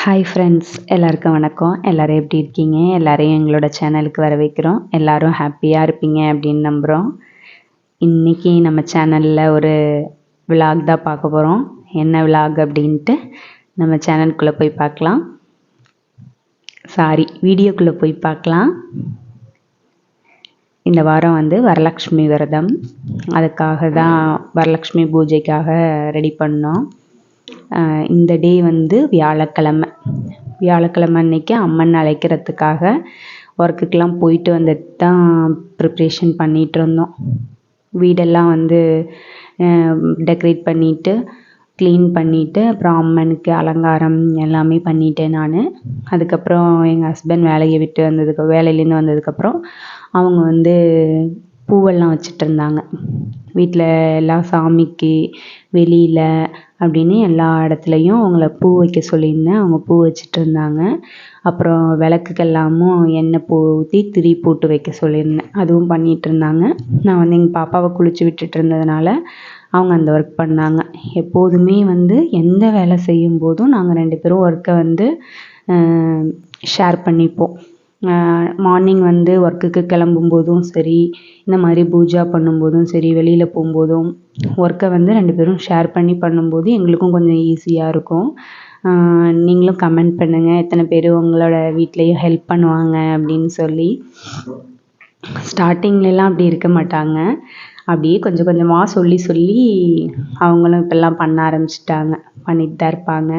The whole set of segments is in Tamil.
ஹாய் ஃப்ரெண்ட்ஸ், எல்லாருக்கும் வணக்கம். எல்லோரும் எப்படி இருக்கீங்க? எல்லோரையும் எங்களோட சேனலுக்கு வரவேற்கிறோம். எல்லோரும் ஹாப்பியாக இருப்பீங்க அப்படின்னு நம்புகிறோம். இன்றைக்கி நம்ம சேனலில் ஒரு விலாக் தான் பார்க்க போகிறோம். என்ன விலாக் அப்படின்ட்டு நம்ம சேனலுக்குள்ளே போய் பார்க்கலாம். வீடியோக்குள்ளே போய் பார்க்கலாம். இந்த வாரம் வரலக்ஷ்மி விரதம். அதுக்காக தான் வரலக்ஷ்மி பூஜைக்காக ரெடி பண்ணோம். இந்த டே வியாழக்கிழமை அன்னைக்கு அம்மன் அழைக்கிறதுக்காக ஒர்க்குக்கெலாம் போயிட்டு வந்துட்டு தான் ப்ரிப்ரேஷன் பண்ணிகிட்டு இருந்தோம். வீடெல்லாம் டெக்கரேட் பண்ணிவிட்டு க்ளீன் பண்ணிவிட்டு அப்புறம் அம்மனுக்கு அலங்காரம் எல்லாமே பண்ணிட்டேன் நான். அதுக்கப்புறம் எங்கள் ஹஸ்பண்ட் வேலையிலேருந்து வந்ததுக்கப்புறம் அவங்க பூவெல்லாம் வச்சுட்டு இருந்தாங்க. வீட்டில் எல்லா சாமிக்கு வெளியில் அப்படின்னு எல்லா இடத்துலையும் அவங்கள பூ வைக்க சொல்லியிருந்தேன். அவங்க பூ வச்சுட்டு இருந்தாங்க. அப்புறம் விளக்குக்கெல்லாமும் எண்ணெய் ஊற்றி திரி போட்டு வைக்க சொல்லியிருந்தேன். அதுவும் பண்ணிகிட்டு இருந்தாங்க. நான் எங்கள் பாப்பாவை குளிச்சு விட்டுட்டு இருந்ததுனால அவங்க அந்த ஒர்க் பண்ணாங்க. எப்போதுமே எந்த வேலை செய்யும் போதும் நாங்கள் 2 பேரும் ஒர்க்கை ஷேர் பண்ணிப்போம். மார்னிங் ஒர்க்குக்கு கிளம்பும்போதும் சரி, இந்த மாதிரி பூஜா பண்ணும்போதும் சரி, வெளியில் போகும்போதும் ஒர்க்கை 2 பேரும் ஷேர் பண்ணி பண்ணும்போது எங்களுக்கும் கொஞ்சம் ஈஸியாக இருக்கும். நீங்களும் கமெண்ட் பண்ணுங்கள், எத்தனை பேர் உங்களோட வீட்லேயும் ஹெல்ப் பண்ணுவாங்க அப்படின்னு சொல்லி. ஸ்டார்டிங்லலாம் அப்படி இருக்க மாட்டாங்க. அப்படியே கொஞ்சம் கொஞ்சமாக சொல்லி அவங்களும் இப்போல்லாம் பண்ண ஆரம்பிச்சிட்டாங்க. பண்ணிட்டு தான் இருப்பாங்க.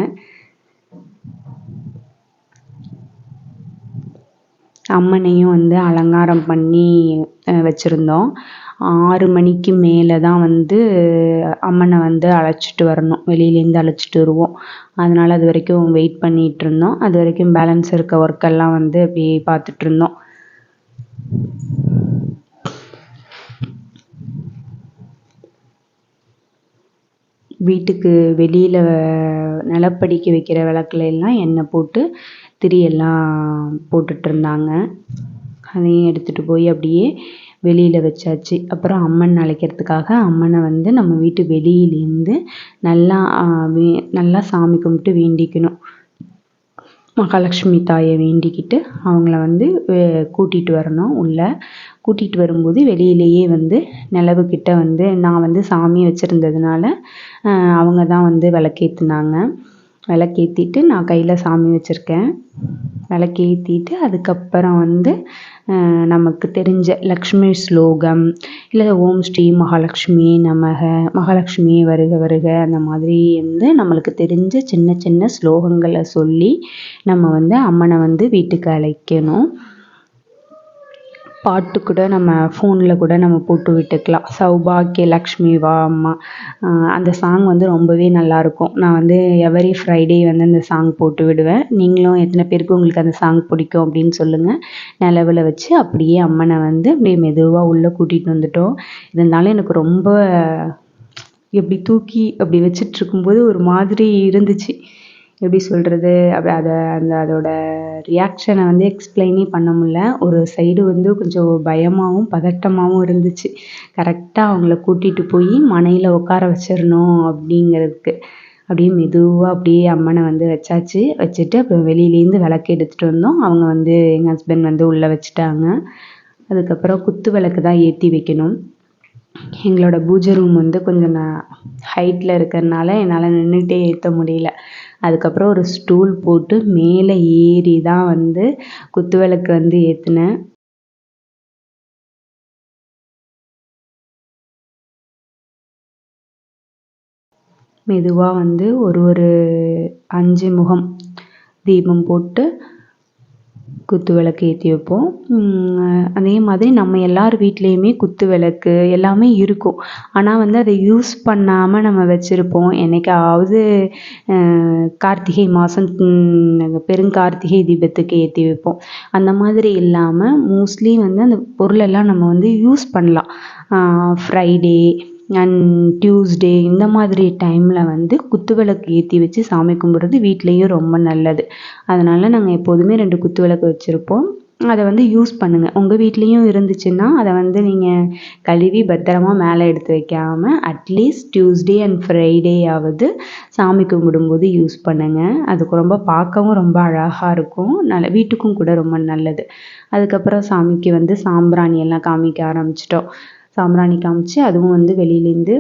அம்மனையும் அலங்காரம் பண்ணி வச்சுருந்தோம். 6 மணிக்கு மேலே தான் அம்மனை அழைச்சிட்டு வரணும். வெளியிலேருந்து அழைச்சிட்டு வருவோம். அதனால் அது வரைக்கும் வெயிட் பண்ணிகிட்டு இருந்தோம். அது வரைக்கும் பேலன்ஸ் இருக்க ஒர்க்கெல்லாம் அப்படியே பார்த்துட்ருந்தோம். வீட்டுக்கு வெளியில் நிலப்படிக்கு வைக்கிற விளக்குல எல்லாம் எண்ணெய் போட்டு திரியெல்லாம் போட்டுட்ருந்தாங்க. அதையும் எடுத்துகிட்டு போய் அப்படியே வெளியில் வச்சாச்சு. அப்புறம் அம்மன் அழைக்கிறதுக்காக அம்மனை நம்ம வீட்டு வெளியிலேருந்து நல்லா சாமி கும்பிட்டு வேண்டிக்கணும். மகாலட்சுமி தாயை வேண்டிக்கிட்டு அவங்கள கூட்டிகிட்டு வரணும். உள்ளே கூட்டிகிட்டு வரும்போது வெளியிலேயே நிலவுக்கிட்ட நான் சாமி வச்சுருந்ததுனால அவங்க தான் விளக்கேற்றுனாங்க. விளக்கேற்றிட்டு நான் கையில் சாமி வச்சுருக்கேன். விளக்கேற்றிட்டு அதுக்கப்புறம் நமக்கு தெரிஞ்ச லக்ஷ்மி ஸ்லோகம் இல்லை ஓம் ஸ்ரீ மகாலட்சுமி நமக, மகாலட்சுமி வருக வருக, அந்த மாதிரி நம்மளுக்கு தெரிஞ்ச சின்ன சின்ன ஸ்லோகங்களை சொல்லி நம்ம அம்மனை வீட்டுக்கு அழைக்கணும். பாட்டு கூட நம்ம ஃபோனில் கூட நம்ம போட்டு விட்டுக்கலாம். சௌபாக்கிய லக்ஷ்மி வா அம்மா, அந்த சாங் ரொம்பவே நல்லாயிருக்கும். நான் எவரி ஃப்ரைடே அந்த சாங் போட்டு விடுவேன். நீங்களும் எத்தனை பேருக்கு உங்களுக்கு அந்த சாங் பிடிக்கும் அப்படின்னு சொல்லுங்கள். நிலவில் வச்சு அப்படியே அம்மனை அப்படியே மெதுவாக உள்ளே கூட்டிகிட்டு வந்துட்டோம். இருந்தாலும் எனக்கு ரொம்ப எப்படி தூக்கி அப்படி வச்சிட்ருக்கும்போது ஒரு மாதிரி இருந்துச்சு. எப்படி சொல்கிறது, அதோட ரியாக்ஷனை எக்ஸ்பிளைனே பண்ண முடியல. ஒரு சைடு கொஞ்சம் பயமாகவும் பதட்டமாகவும் இருந்துச்சு. கரெக்டாக அவங்கள கூட்டிகிட்டு போய் மனையில் உட்கார வச்சிடணும் அப்படிங்கிறதுக்கு அப்படியே மெதுவாக அப்படியே அம்மனை வச்சாச்சு. வச்சுட்டு அப்புறம் வெளியிலேருந்து விளக்கு எடுத்துகிட்டு வந்தோம். அவங்க எங்கள் ஹஸ்பண்ட் உள்ளே வச்சுட்டாங்க. அதுக்கப்புறம் குத்து விளக்கு தான் ஏற்றி வைக்கணும். எங்களோட பூஜை ரூம் கொஞ்சம் ஹைட்டில் இருக்கிறதுனால என்னால் நின்றுட்டே ஏற்ற முடியல. அதுக்கப்புறம் ஒரு ஸ்டூல் போட்டு மேலே ஏறி தான் குத்து விளக்கு ஏற்றினேன். மெதுவாக ஒரு 5 முகம் தீபம் போட்டு குத்து விளக்கு ஏற்றி வைப்போம். அதே மாதிரி நம்ம எல்லார் வீட்லேயுமே குத்து விளக்கு எல்லாமே இருக்கும். ஆனால் அதை யூஸ் பண்ணாமல் நம்ம வச்சுருப்போம். என்னைக்காவது கார்த்திகை மாதம் பெருங்கார்த்திகை தீபத்துக்கு ஏற்றி வைப்போம். அந்த மாதிரி இல்லாமல் மோஸ்ட்லி அந்த பொருளெல்லாம் நம்ம யூஸ் பண்ணலாம். ஃப்ரைடே அண்ட் டியூஸ்டே இந்த மாதிரி டைமில் குத்து விளக்கு ஏற்றி வச்சு சாமி கும்பிட்றது வீட்லேயும் ரொம்ப நல்லது. அதனால் நாங்கள் எப்போதுமே 2 குத்து விளக்கு வச்சுருப்போம். அதை வந்து யூஸ் பண்ணுங்கள். உங்கள் வீட்லேயும் இருந்துச்சுன்னா அதை வந்து நீங்கள் கழுவி பத்திரமா மேலே எடுத்து வைக்காமல் அட்லீஸ்ட் டியூஸ்டே அண்ட் ஃப்ரைடேயாவது சாமி கும்பிடும்போது யூஸ் பண்ணுங்கள். அதுக்கு ரொம்ப பார்க்கவும் ரொம்ப அழகாக இருக்கும், நல்ல வீட்டுக்கும் கூட ரொம்ப நல்லது. அதுக்கப்புறம் சாமிக்கு வந்து சாம்பிராணி எல்லாம் காமிக்க ஆரம்பிச்சிட்டோம். சாம்பிராணி காமிச்சு அதுவும் வந்து வெளியிலேருந்து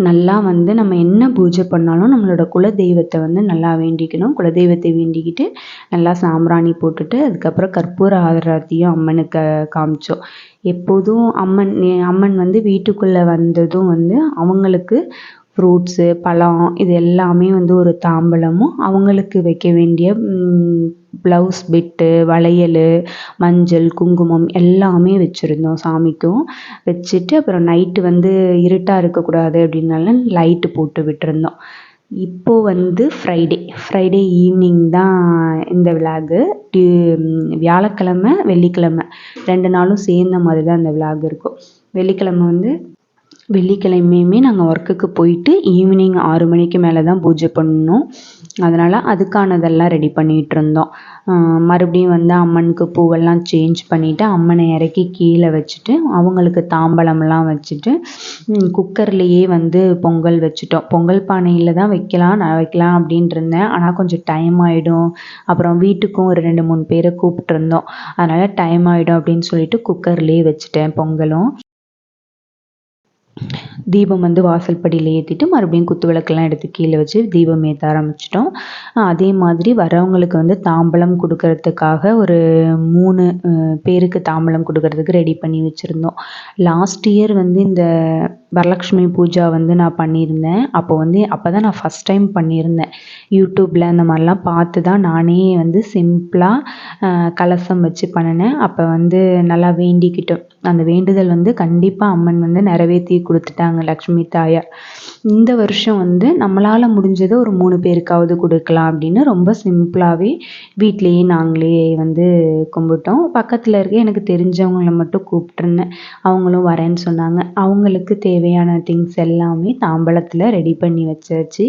நல்லா வந்து நம்ம என்ன பூஜை பண்ணாலும் நம்மளோட குலதெய்வத்தை வந்து நல்லா வேண்டிக்கணும். குலதெய்வத்தை வேண்டிக்கிட்டு நல்லா சாம்பிராணி போட்டுட்டு அதுக்கப்புறம் கற்பூர ஆரத்தியும் அம்மனுக்கு காமிச்சோம். எப்போதும் அம்மன் வந்து வீட்டுக்குள்ளே வந்ததும் வந்து அவங்களுக்கு ஃப்ரூட்ஸு, பழம் இது எல்லாமே வந்து ஒரு தாம்பூலமும், அவங்களுக்கு வைக்க வேண்டிய ப்ளவுஸ் பிட்டு, வளையல், மஞ்சள், குங்குமம் எல்லாமே வச்சுருந்தோம் சாமிக்கும். வச்சுட்டு அப்புறம் நைட்டு வந்து இருட்டாக இருக்கக்கூடாது அப்படின்னால லைட்டு போட்டு விட்டுருந்தோம். இப்போது வந்து ஃப்ரைடே ஈவினிங் தான் இந்த விலாகு. வியாழக்கிழமை, வெள்ளிக்கிழமை 2 நாளும் சேர்ந்த மாதிரி தான் இந்த விலாக் இருக்கும். வெள்ளிக்கிழமையுமே நாங்கள் ஒர்க்குக்கு போயிட்டு ஈவினிங் 6 மணிக்கு மேலே தான் பூஜை பண்ணோம். அதனால் அதுக்கானதெல்லாம் ரெடி பண்ணிகிட்ருந்தோம். மறுபடியும் வந்து அம்மனுக்கு பூவெல்லாம் சேஞ்ச் பண்ணிவிட்டு அம்மனை இறக்கி கீழே வச்சுட்டு அவங்களுக்கு தாம்பழம்லாம் வச்சுட்டு குக்கர்லேயே வந்து பொங்கல் வச்சுட்டோம். பொங்கல் பானையில் தான் வைக்கலாம் அப்படின்ட்டு இருந்தேன். ஆனால் கொஞ்சம் டைம் ஆகிடும், அப்புறம் வீட்டுக்கும் ஒரு 2, 3 பேரை கூப்பிட்ருந்தோம். அதனால் டைம் ஆகிடும் அப்படின்னு சொல்லிட்டு குக்கர்லேயே வச்சுட்டேன் பொங்கலும். தீபம் வந்து வாசல் படியில் ஏற்றிட்டு மறுபடியும் குத்து விளக்கெல்லாம் எடுத்து கீழே வச்சு தீபம் ஏற்ற ஆரம்பிச்சிட்டோம். அதே மாதிரி வரவங்களுக்கு வந்து தாம்பழம் கொடுக்கறதுக்காக ஒரு 3 பேருக்கு தாம்பழம் கொடுக்கறதுக்கு ரெடி பண்ணி வச்சுருந்தோம். லாஸ்ட் இயர் வந்து இந்த வரலக்ஷ்மி பூஜா வந்து நான் பண்ணியிருந்தேன். அப்போ தான் நான் ஃபஸ்ட் டைம் பண்ணியிருந்தேன். யூடியூப்பில் அந்த மாதிரிலாம் பார்த்து தான் நானே வந்து சிம்பிளாக கலசம் வச்சு பண்ணினேன். அப்போ வந்து நல்லா வேண்டிக்கிட்டோம். அந்த வேண்டுதல் வந்து கண்டிப்பாக அம்மன் வந்து நிறைவேற்றி கொடுத்துட்டாங்க, லக்ஷ்மி தாயார். இந்த வருஷம் வந்து நம்மளால் முடிஞ்சதை ஒரு 3 பேருக்காவது கொடுக்கலாம் அப்படின்னு ரொம்ப சிம்பிளாகவே வீட்டிலையே நாங்களே வந்து கும்பிட்டோம். பக்கத்தில் இருக்க எனக்கு தெரிஞ்சவங்கள மட்டும் கூப்பிட்ருந்தேன். அவங்களும் வரேன்னு சொன்னாங்க. அவங்களுக்கு தேவையான திங்ஸ் எல்லாமே தாம்பழத்தில் ரெடி பண்ணி வச்சாச்சு.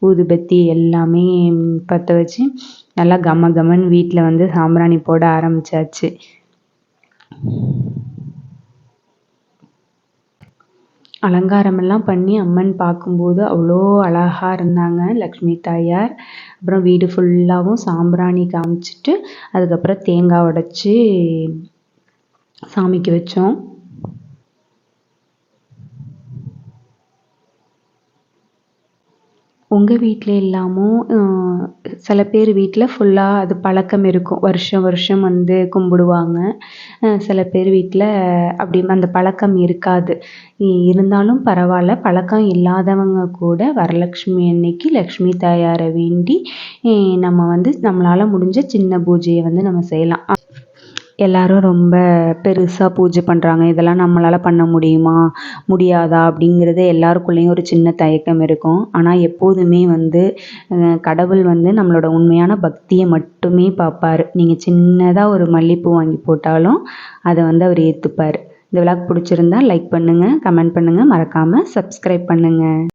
ஊதுபத்தி எல்லாமே பற்ற வச்சு நல்லா கமன்னு வீட்டில் வந்து சாம்பிராணி போட ஆரம்பித்தாச்சு. அலங்காரமெல்லாம் பண்ணி அம்மன் பார்க்கும்போது அவ்வளோ அழகாக இருந்தாங்க லக்ஷ்மி தாயார். அப்புறம் வீடு ஃபுல்லாகவும் சாம்பிராணி காமிச்சிட்டு அதுக்கப்புறம் தேங்காய் உடைச்சி சாமிக்கு வச்சோம். உங்கள் வீட்டில் இல்லாமல் சில பேர் வீட்டில் ஃபுல்லாக அது பழக்கம் இருக்கும், வருஷம் வந்து கும்பிடுவாங்க. சில பேர் வீட்டில் அப்படி அந்த பழக்கம் இருக்காது. இருந்தாலும் பரவாயில்ல, பழக்கம் இல்லாதவங்க கூட வரலக்ஷ்மி அன்னைக்கு லக்ஷ்மி தாயாரை வேண்டி நம்ம வந்து நம்மளால் முடிஞ்ச சின்ன பூஜையை வந்து நம்ம செய்யலாம். எல்லாரும் ரொம்ப பெருசாக பூஜை பண்ணுறாங்க, இதெல்லாம் நம்மளால் பண்ண முடியுமா முடியாதா அப்படிங்கிறது எல்லாருக்குள்ளேயும் ஒரு சின்ன தயக்கம் இருக்கும். ஆனால் எப்போதுமே வந்து கடவுள் வந்து நம்மளோட உண்மையான பக்தியை மட்டுமே பார்ப்பார். நீங்கள் சின்னதாக ஒரு மல்லிகைப்பூ வாங்கி போட்டாலும் அதை வந்து அவர் ஏற்றுப்பார். இந்த விலாக் பிடிச்சிருந்தா லைக் பண்ணுங்கள், கமெண்ட் பண்ணுங்கள், மறக்காமல் சப்ஸ்கிரைப் பண்ணுங்கள்.